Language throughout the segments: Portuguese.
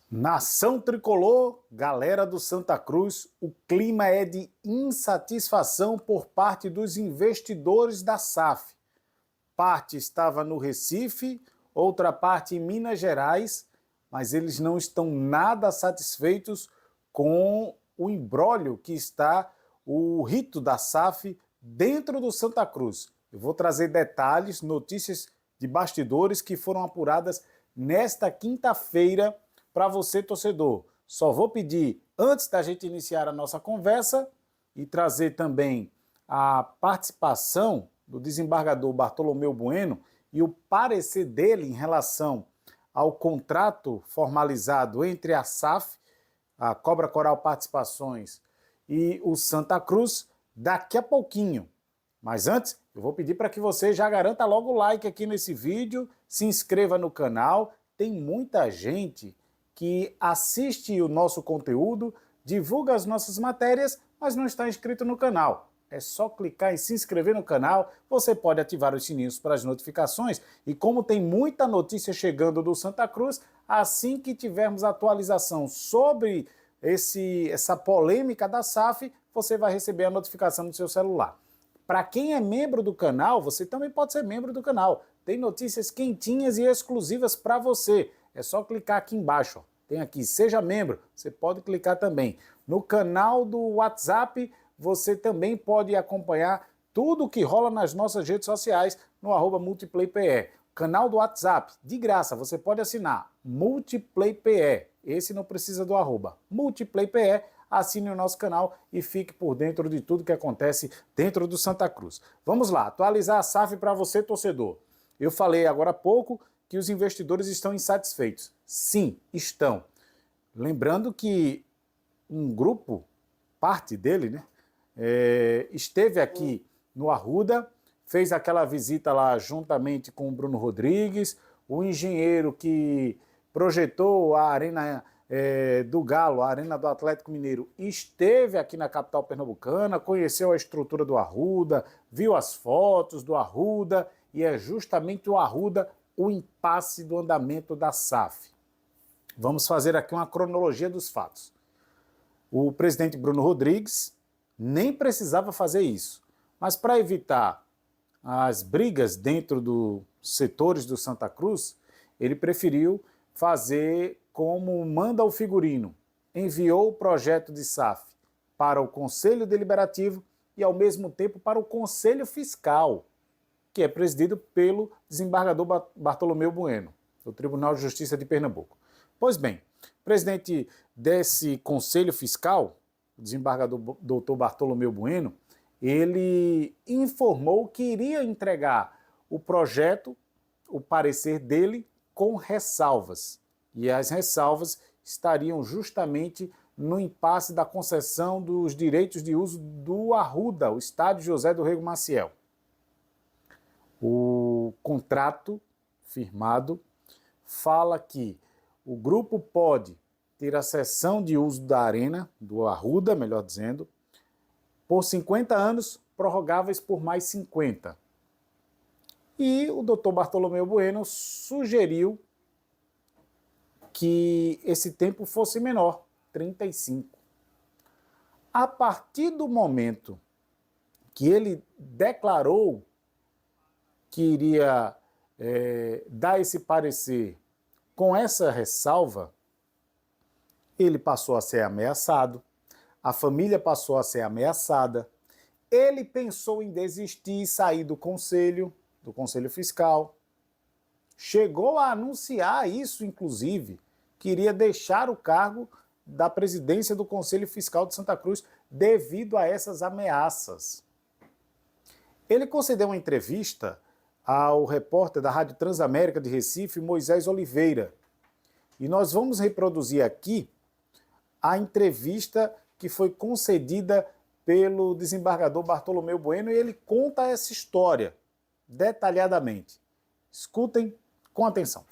Nação tricolor, galera do Santa Cruz, o clima é de insatisfação por parte dos investidores da SAF. Parte estava no Recife, outra parte em Minas Gerais, mas eles não estão nada satisfeitos com o imbróglio que está o rito da SAF dentro do Santa Cruz. Eu vou trazer detalhes, notícias de bastidores que foram apuradas nesta quinta-feira para você, torcedor. Só vou pedir, antes da gente iniciar a nossa conversa, e trazer também a participação do desembargador Bartolomeu Bueno e o parecer dele em relação ao contrato formalizado entre a SAF, a Cobra Coral Participações, e o Santa Cruz, daqui a pouquinho. Mas antes, eu vou pedir para que você já garanta logo o like aqui nesse vídeo, se inscreva no canal. Tem muita gente que assiste o nosso conteúdo, divulga as nossas matérias, mas não está inscrito no canal. É só clicar em se inscrever no canal, você pode ativar os sininhos para as notificações e como tem muita notícia chegando do Santa Cruz, assim que tivermos atualização sobre essa polêmica da SAF, você vai receber a notificação no seu celular. Para quem é membro do canal, você também pode ser membro do canal. Tem notícias quentinhas e exclusivas para você. É só clicar aqui embaixo. Tem aqui, seja membro, você pode clicar também. No canal do WhatsApp, você também pode acompanhar tudo o que rola nas nossas redes sociais no @multiplaype. Canal do WhatsApp, de graça, você pode assinar multiplaype. Esse não precisa do arroba. Multiplaype, assine o nosso canal e fique por dentro de tudo que acontece dentro do Santa Cruz. Vamos lá, atualizar a SAF para você, torcedor. Eu falei agora há pouco que os investidores estão insatisfeitos. Sim, estão. Lembrando que um grupo, parte dele, né, esteve aqui no Arruda, fez aquela visita lá juntamente com o Bruno Rodrigues, o engenheiro que projetou a Arena do Galo, a Arena do Atlético Mineiro, esteve aqui na capital pernambucana, conheceu a estrutura do Arruda, viu as fotos do Arruda, e é justamente o Arruda o impasse do andamento da SAF. Vamos fazer aqui uma cronologia dos fatos. O presidente Bruno Rodrigues nem precisava fazer isso, mas para evitar as brigas dentro dos setores do Santa Cruz, ele preferiu fazer como manda o figurino. Enviou o projeto de SAF para o Conselho Deliberativo e, ao mesmo tempo, para o Conselho Fiscal, que é presidido pelo desembargador Bartolomeu Bueno, do Tribunal de Justiça de Pernambuco. Pois bem, o presidente desse Conselho Fiscal, o desembargador doutor Bartolomeu Bueno, ele informou que iria entregar o projeto, o parecer dele, com ressalvas. E as ressalvas estariam justamente no impasse da concessão dos direitos de uso do Arruda, o estádio José do Rego Maciel. O contrato firmado fala que o grupo pode ter a cessão de uso da arena, do Arruda, melhor dizendo, por 50 anos, prorrogáveis por mais 50. E o doutor Bartolomeu Bueno sugeriu que esse tempo fosse menor, 35. A partir do momento que ele declarou que iria dar esse parecer com essa ressalva, ele passou a ser ameaçado, a família passou a ser ameaçada, ele pensou em desistir e sair do Conselho Fiscal, chegou a anunciar isso, inclusive, que iria deixar o cargo da presidência do Conselho Fiscal de Santa Cruz devido a essas ameaças. Ele concedeu uma entrevista ao repórter da Rádio Transamérica de Recife, Moisés Oliveira. E nós vamos reproduzir aqui a entrevista que foi concedida pelo desembargador Bartolomeu Bueno, e ele conta essa história detalhadamente. Escutem com atenção.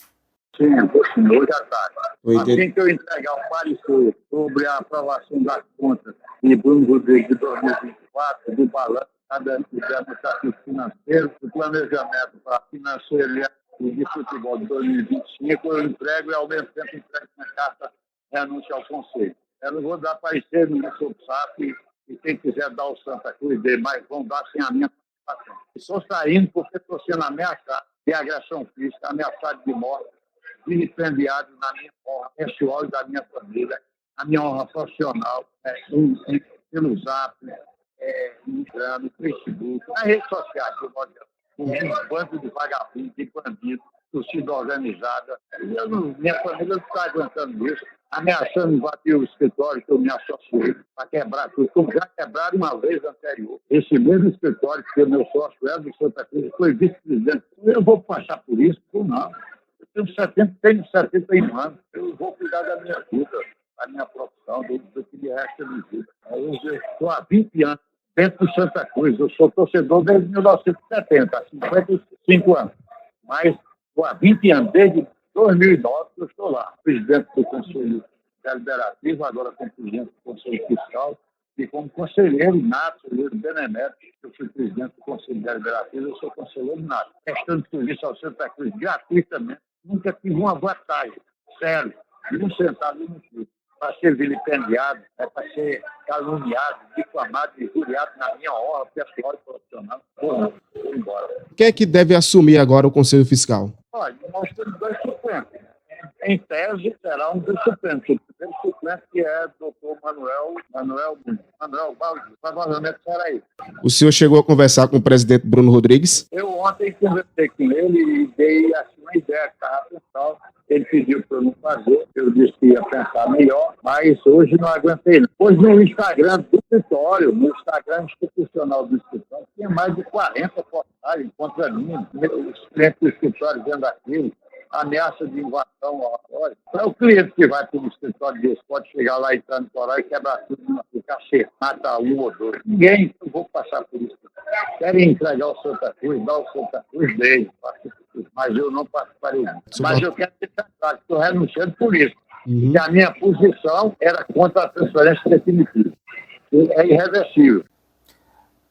Sim, hoje à tarde. Assim que eu entregar o parecer sobre a aprovação das contas de Bruno Rodrigues de 2024, do balanço do exercício financeiro, do planejamento para financeiro e de futebol de 2025, eu entrego e ao mesmo tempo entrego na carta renúncia ao Conselho. Eu não vou dar parecer no meu SAF e quem quiser dar o Santa Cruz dele, mas vão dar sem a minha participação. Estou saindo porque estou sendo ameaçado de agressão física, ameaçado de morte, vilipendiado na minha honra pessoal e da minha família, a minha honra profissional, pelo Zap, no Facebook, nas redes sociais, um bando de vagabundos, de bandidos, torcida organizada. Minha família não está aguentando isso, ameaçando invadir o escritório que eu me associei para quebrar tudo, como já quebraram uma vez anterior. Esse mesmo escritório que o meu sócio é do Santa Cruz foi vice-presidente. Eu vou passar por isso? Não. Eu tenho 71 anos, eu vou cuidar da minha vida, da minha profissão, do que me resta de vida. Eu estou há 20 anos dentro do Santa Cruz, eu sou torcedor desde 1970, há 55 anos, mas estou há 20 anos, desde 2009 que eu estou lá, presidente do Conselho Deliberativo, agora como presidente do Conselho Fiscal, e como conselheiro nato, conselheiro benemérito, eu fui presidente do Conselho Deliberativo, eu sou conselheiro nato, prestando serviço ao Santa Cruz gratuitamente, nunca tive uma vantagem, sério, de um centavo e um tiro. Para ser vilipendiado, para ser caluniado, difamado, injuriado na minha honra pessoal e profissional. Vou embora. Quem é que deve assumir agora o Conselho Fiscal? Olha, nós temos 2 suplentes. Em tese, será um dos suplentes. O primeiro suplente, que é o doutor Manuel Baldi, provavelmente será ele. O senhor chegou a conversar com o presidente Bruno Rodrigues? Eu ontem conversei com ele e dei assim, uma ideia que estava pensando. Ele pediu para eu não fazer, eu disse que ia pensar melhor, mas hoje não aguentei. Hoje no Instagram do escritório, no Instagram institucional do escritório, tinha mais de 40 postagens contra mim, os clientes do escritório vendo aquilo, ameaça de invasão ao auditório. Para o cliente que vai para o escritório desse, pode chegar lá e trantorar e quebrar tudo numa cacete, mata um ou dois. Ninguém, eu vou passar por isso. Querem entregar o Santa Cruz, dar o Santa Cruz dele, mas eu não participarei. Mas eu quero ter claro que estou renunciando por isso. Que a minha posição era contra a transferência definitiva. É irreversível.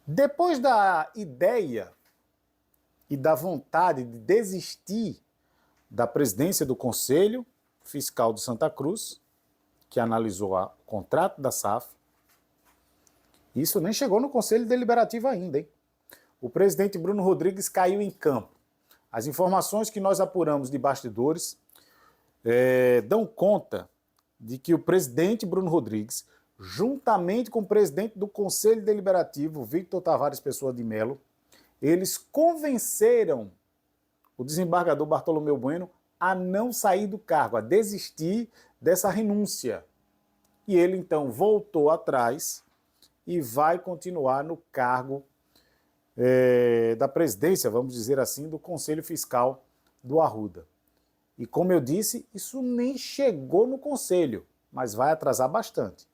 Depois da ideia e da vontade de desistir da presidência do Conselho Fiscal do Santa Cruz, que analisou o contrato da SAF, isso nem chegou no Conselho Deliberativo ainda, hein? O presidente Bruno Rodrigues caiu em campo. As informações que nós apuramos de bastidores dão conta de que o presidente Bruno Rodrigues, juntamente com o presidente do Conselho Deliberativo, Victor Tavares Pessoa de Mello, eles convenceram o desembargador Bartolomeu Bueno a não sair do cargo, a desistir dessa renúncia. E ele, então, voltou atrás e vai continuar no cargo da presidência, vamos dizer assim, do Conselho Fiscal do Arruda. E como eu disse, isso nem chegou no Conselho, mas vai atrasar bastante.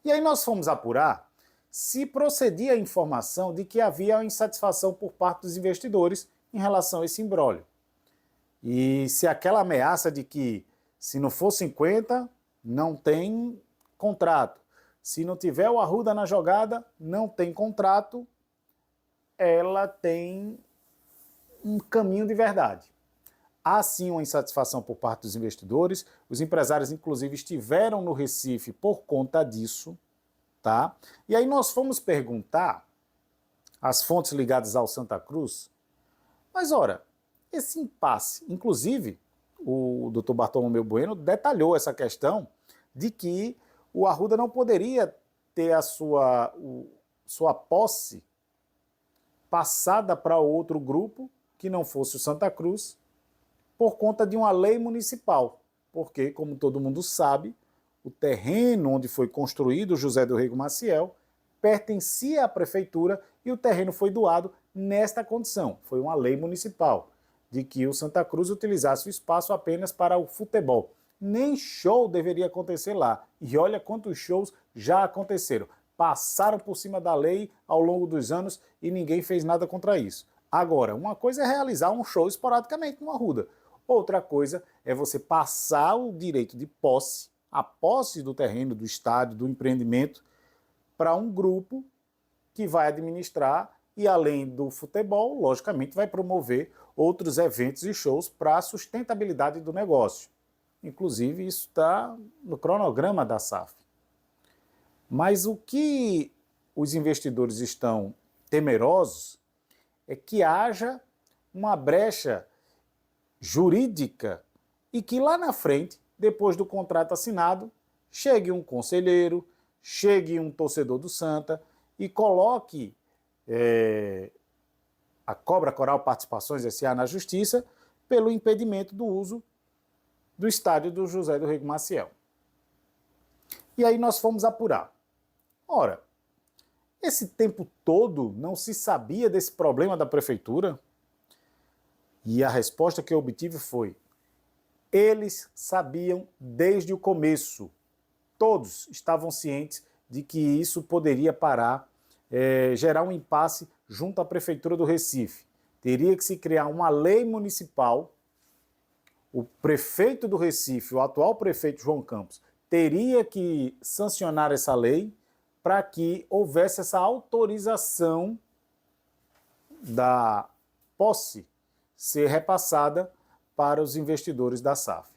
E aí nós fomos apurar se procedia a informação de que havia uma insatisfação por parte dos investidores em relação a esse imbróglio. E se aquela ameaça de que se não for 50, não tem contrato. Se não tiver o Arruda na jogada, não tem contrato, ela tem um caminho de verdade. Há sim uma insatisfação por parte dos investidores, os empresários inclusive estiveram no Recife por conta disso, tá? E aí nós fomos perguntar às fontes ligadas ao Santa Cruz, mas ora, esse impasse, inclusive o doutor Bartolomeu Bueno detalhou essa questão de que o Arruda não poderia ter a sua posse passada para outro grupo que não fosse o Santa Cruz por conta de uma lei municipal, porque, como todo mundo sabe, o terreno onde foi construído o José do Rego Maciel pertencia à prefeitura e o terreno foi doado nesta condição. Foi uma lei municipal de que o Santa Cruz utilizasse o espaço apenas para o futebol. Nem show deveria acontecer lá. E olha quantos shows já aconteceram. Passaram por cima da lei ao longo dos anos e ninguém fez nada contra isso. Agora, uma coisa é realizar um show esporadicamente no Arruda. Outra coisa é você passar o direito de posse, a posse do terreno, do estádio, do empreendimento, para um grupo que vai administrar e, além do futebol, logicamente vai promover outros eventos e shows para a sustentabilidade do negócio. Inclusive, isso está no cronograma da SAF. Mas o que os investidores estão temerosos é que haja uma brecha jurídica e que lá na frente, depois do contrato assinado, chegue um conselheiro, chegue um torcedor do Santa e coloque a Cobra Coral Participações S.A. na justiça pelo impedimento do uso do estádio do José do Rego Maciel. E aí nós fomos apurar. Ora, esse tempo todo não se sabia desse problema da prefeitura? E a resposta que eu obtive foi: eles sabiam desde o começo. Todos estavam cientes de que isso poderia gerar um impasse junto à Prefeitura do Recife. Teria que se criar uma lei municipal. O prefeito do Recife, o atual prefeito João Campos, teria que sancionar essa lei para que houvesse essa autorização da posse ser repassada para os investidores da SAF.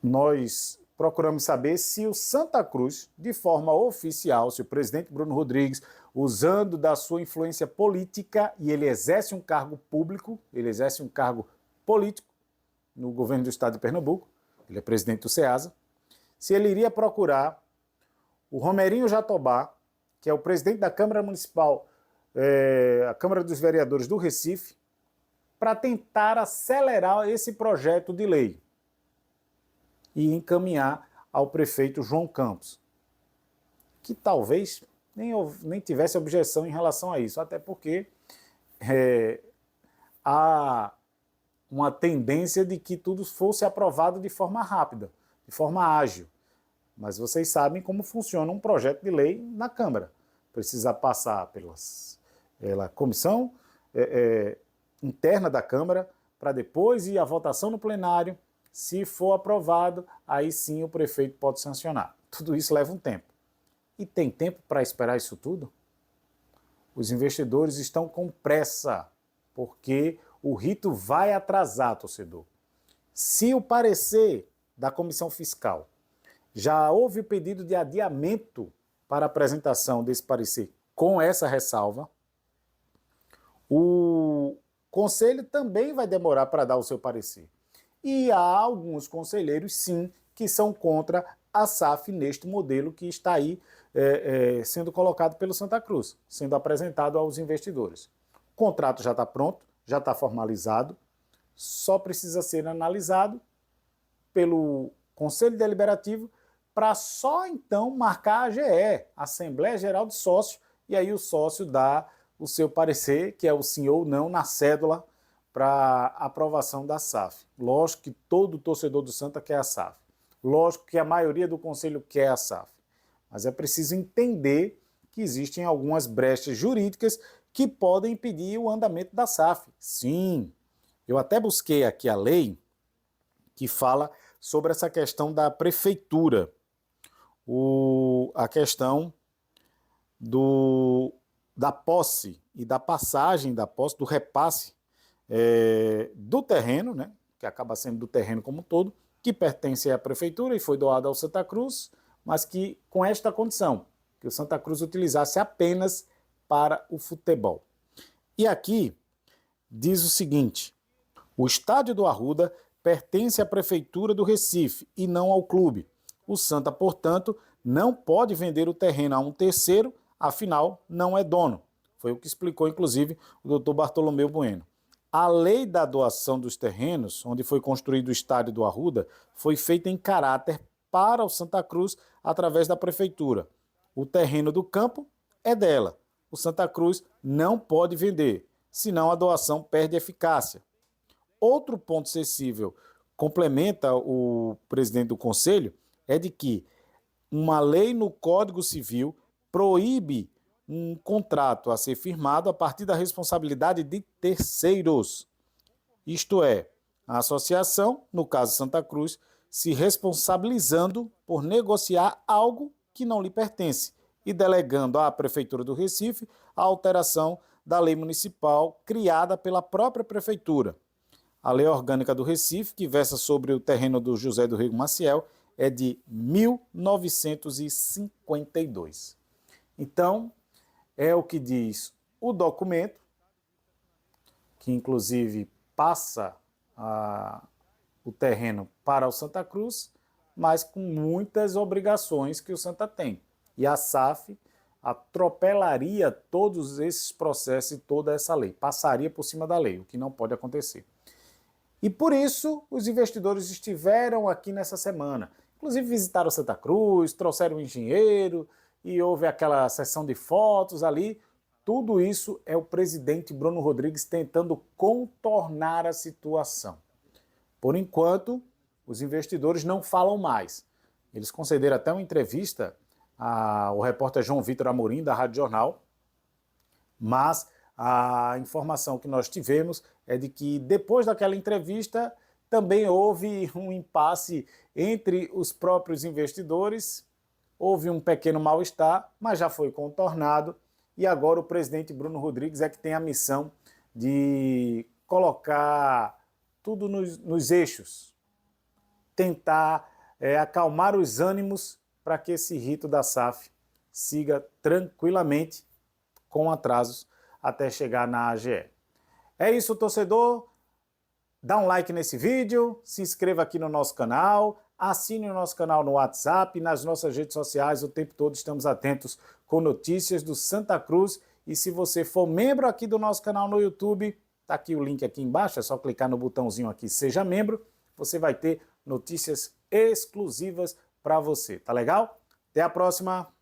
Nós procuramos saber se o Santa Cruz, de forma oficial, se o presidente Bruno Rodrigues, usando da sua influência política, e ele exerce um cargo público, ele exerce um cargo político no governo do estado de Pernambuco, ele é presidente do SEASA, se ele iria procurar o Romerinho Jatobá, que é o presidente da Câmara Municipal, a Câmara dos Vereadores do Recife, para tentar acelerar esse projeto de lei e encaminhar ao prefeito João Campos, que talvez nem tivesse objeção em relação a isso, até porque há uma tendência de que tudo fosse aprovado de forma rápida, de forma ágil. Mas vocês sabem como funciona um projeto de lei na Câmara. Precisa passar pela comissão interna da Câmara, para depois ir à votação no plenário. Se for aprovado, aí sim o prefeito pode sancionar. Tudo isso leva um tempo. E tem tempo para esperar isso tudo? Os investidores estão com pressa, porque o rito vai atrasar, torcedor. Se o parecer da comissão fiscal já houve pedido de adiamento para a apresentação desse parecer com essa ressalva, o conselho também vai demorar para dar o seu parecer. E há alguns conselheiros, sim, que são contra a SAF neste modelo que está aí sendo colocado pelo Santa Cruz, sendo apresentado aos investidores. O contrato já está pronto, já está formalizado, só precisa ser analisado pelo Conselho Deliberativo para só então marcar a AGE, Assembleia Geral de Sócios, e aí o sócio dá o seu parecer, que é o sim ou não, na cédula para aprovação da SAF. Lógico que todo torcedor do Santa quer a SAF. Lógico que a maioria do Conselho quer a SAF. Mas é preciso entender que existem algumas brechas jurídicas que podem impedir o andamento da SAF. Sim, eu até busquei aqui a lei que fala sobre essa questão da prefeitura. A questão da posse e da passagem da posse, do repasse do terreno, né, que acaba sendo do terreno como um todo, que pertence à prefeitura e foi doado ao Santa Cruz, mas que com esta condição, que o Santa Cruz utilizasse apenas para o futebol. E aqui diz o seguinte: o estádio do Arruda pertence à prefeitura do Recife e não ao clube. O Santa, portanto, não pode vender o terreno a um terceiro, afinal, não é dono. Foi o que explicou, inclusive, o doutor Bartolomeu Bueno. A lei da doação dos terrenos, onde foi construído o estádio do Arruda, foi feita em caráter para o Santa Cruz através da prefeitura. O terreno do campo é dela. O Santa Cruz não pode vender, senão a doação perde eficácia. Outro ponto sensível, complementa o presidente do conselho, é de que uma lei no Código Civil proíbe um contrato a ser firmado a partir da responsabilidade de terceiros. Isto é, a associação, no caso Santa Cruz, se responsabilizando por negociar algo que não lhe pertence e delegando à Prefeitura do Recife a alteração da lei municipal criada pela própria Prefeitura. A Lei Orgânica do Recife, que versa sobre o terreno do José do Rego Maciel, é de 1952. Então, é o que diz o documento, que inclusive passa o terreno para o Santa Cruz, mas com muitas obrigações que o Santa tem. E a SAF atropelaria todos esses processos e toda essa lei, passaria por cima da lei, o que não pode acontecer. E por isso os investidores estiveram aqui nessa semana. Inclusive visitaram Santa Cruz, trouxeram um engenheiro e houve aquela sessão de fotos ali. Tudo isso é o presidente Bruno Rodrigues tentando contornar a situação. Por enquanto, os investidores não falam mais. Eles concederam até uma entrevista ao repórter João Vitor Amorim, da Rádio Jornal, mas a informação que nós tivemos é de que depois daquela entrevista também houve um impasse entre os próprios investidores, houve um pequeno mal-estar, mas já foi contornado e agora o presidente Bruno Rodrigues é que tem a missão de colocar tudo nos eixos, tentar acalmar os ânimos para que esse rito da SAF siga tranquilamente, com atrasos, até chegar na AGE. É isso, torcedor. Dá um like nesse vídeo, se inscreva aqui no nosso canal, assine o nosso canal no WhatsApp, nas nossas redes sociais, o tempo todo estamos atentos com notícias do Santa Cruz. E se você for membro aqui do nosso canal no YouTube, tá aqui o link aqui embaixo, é só clicar no botãozinho aqui, seja membro, você vai ter notícias exclusivas para você, tá legal? Até a próxima!